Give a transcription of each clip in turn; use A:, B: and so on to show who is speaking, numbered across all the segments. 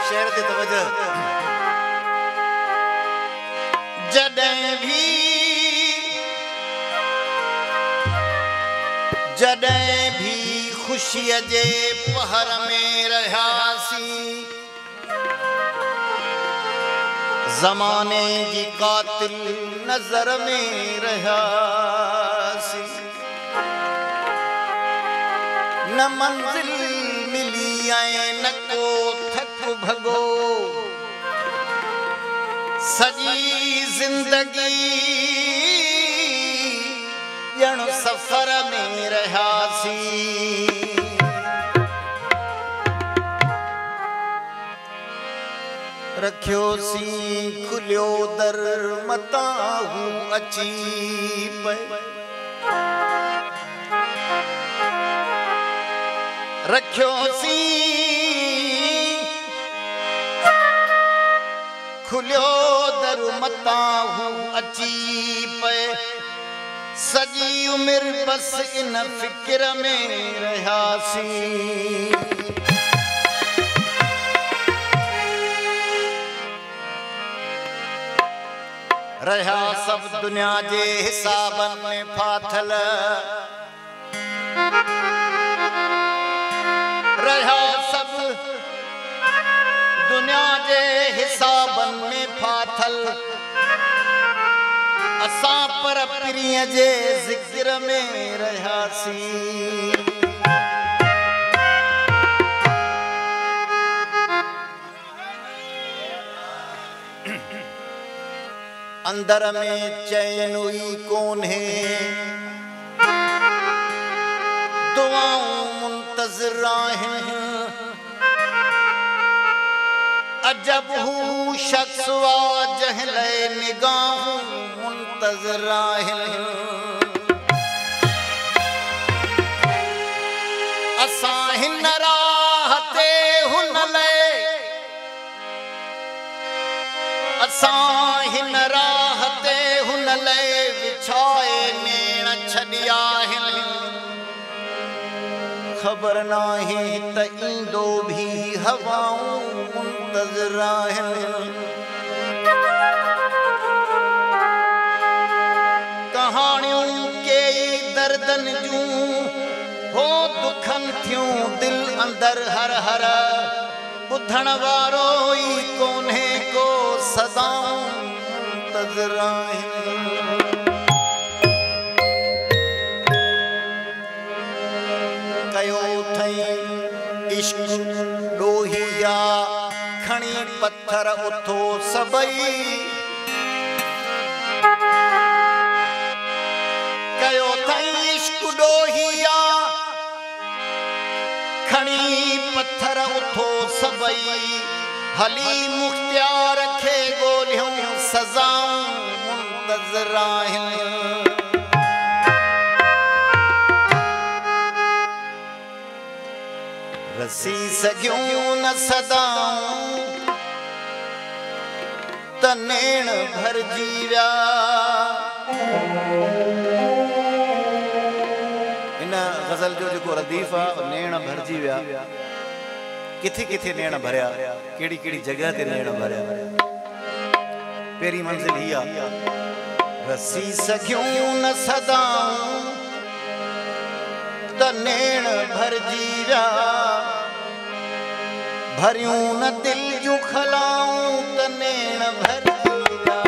A: शेर ते तवज्जो। जॾहिं भी खुशीअ जे पहर में रहियासीं, ज़माने जी कातिल नज़र में रहियासीं, न मंज़िल मिली ऐं न को थक भॻो, सॼी ज़िंदगी ॼण सफ़र में रहियासीं। रखियोसीं खुलियो दर मतां हू अची पए, रखियोसीं खुलियो दर मतां हू अची पए, सजी उम्र बस इन फिक्र में रहियासीं। रहा सब दुनिया जे हिसाबन में फाथल, रहा सब दुनिया जे हिसाबन में फाथल, असां पर प्रिय जे ज़िक्र में रहियासीं। अंदर में चैन हुई कोन्हे, दुआऊं मुंतज़िर आहिनि, अजब हू शख्स वा जंहिं लाइ निगाहूं मुंतज़िर आहिनि। असां हिन राह ते हुन लाइ, असां हिन राह ते हुन लाइ विछाए नेण छॾिया आहिनि। ख़बर नाहे त ईंदो भी हवाऊं मुंतज़िर आहिनि। कहाणियूं कई दर्दन जूं हो दुखन थियूं दिल अंदर हर हर, ॿुधण वारो ई कोन्हे को सदाऊं मुंतज़िर आहिनि। कयो अथई इश्क ॾोहिया खणी पत्थर उथो सभई, कयो अथई इश्क ॾोहिया खणी पत्थर उथो सभई, हली मुख्तियार खे ॻोल्हियूं सज़ाऊं मुंतज़िर आहिनि। रसी सघियूं न सदाऊं त नेण भरिजी विया, इन गज़ल जो जेको रदीफ़ आहे नेण भरिजी विया। किथे किथे नेण भरिया, केड़ी केड़ी जगह ते नेण भरिया। पहिरीं मंज़िल ही आहे, रसी सघियूं न सदाऊं त नेण भरिजी विया, भरियूं न दिल जूं खलाऊं त नेण भरिजी विया।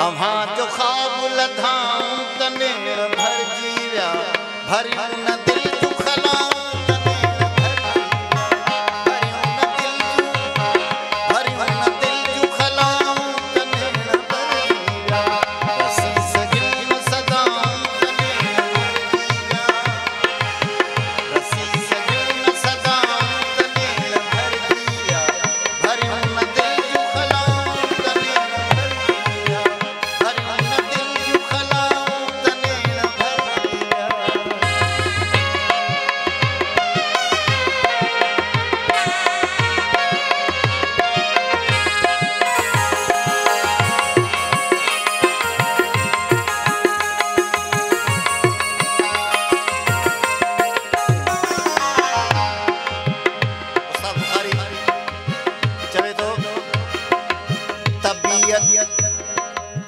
A: अव्हां जो ख्वाब लधाऊं तनेण भरजी विया भरियूं न दिल जूं खलाऊं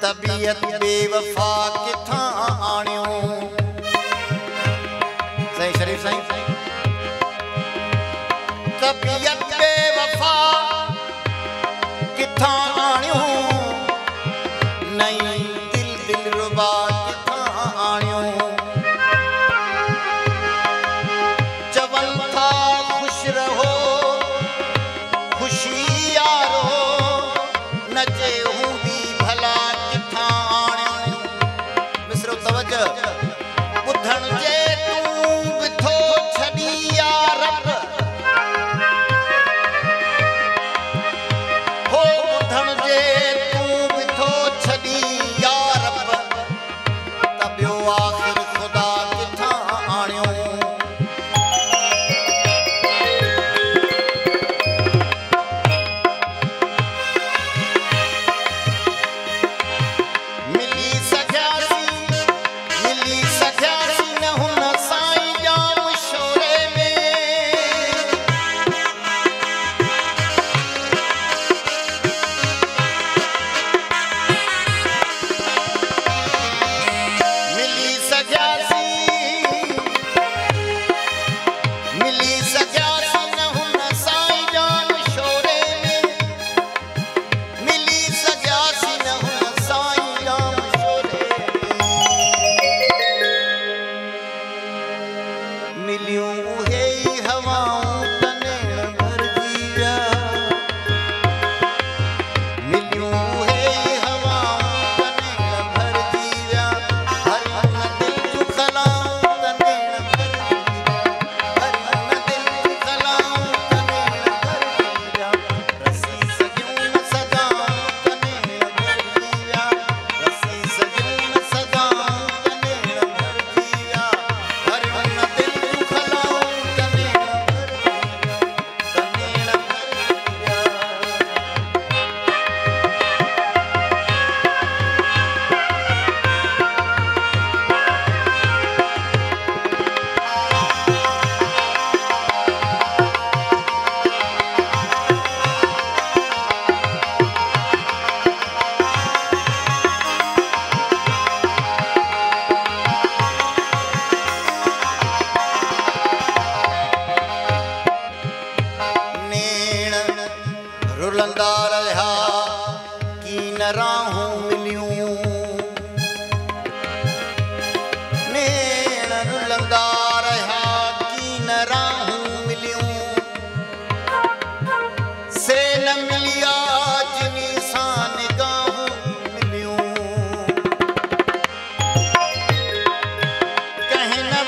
A: तबीयत बेवफा किथां आणियो सही शरीफ सही तबीयत बेवफा किथां आणियो नई दिल दिलरुबा किथां आणियो चवन था खुश रहो खुशी यारो नचे ॿुधण जे तूं बि थो छॾी यार हो ॿुधण जे तूं बि थो छॾी यार त ॿियो आख़िर ख़ुदा किथां आणियो रुलंदा रहा की न राहूं मिलियूं नेण रुलंदा रहा की न राहूं मिलियूं से न मिलिया जिनी सां निगाहूं मिलियूं कहीं न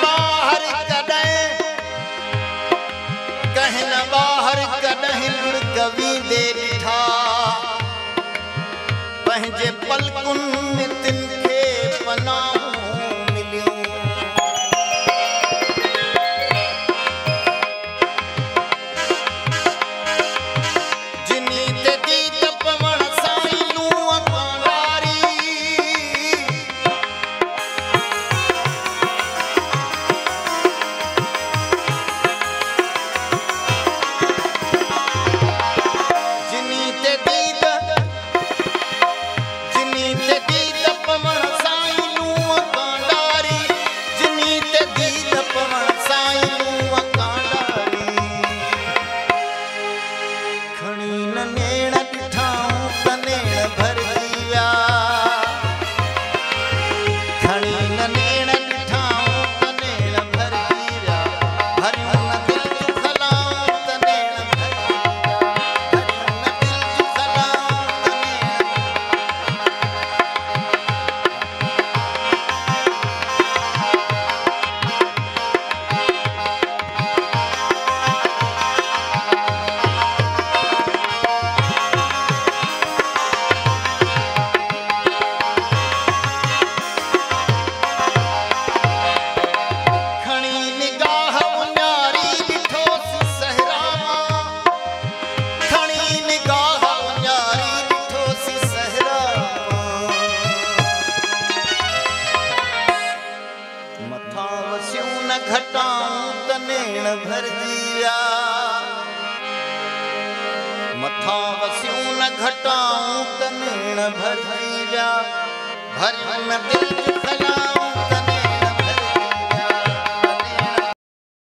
A: बाहर कॾहिं लुड़कवी दे ॾिठा पंहिंजे पलकुनि में तिन खे पनाहूं मिलियूं जिनी ते दीद पवण साईं लूं अकांवारी जिनी ते दीद न घटाऊं त नेण भरजी विया मथा वसियूं न घटाऊं त नेण भरजी विया भरियूं न दिल जूं खला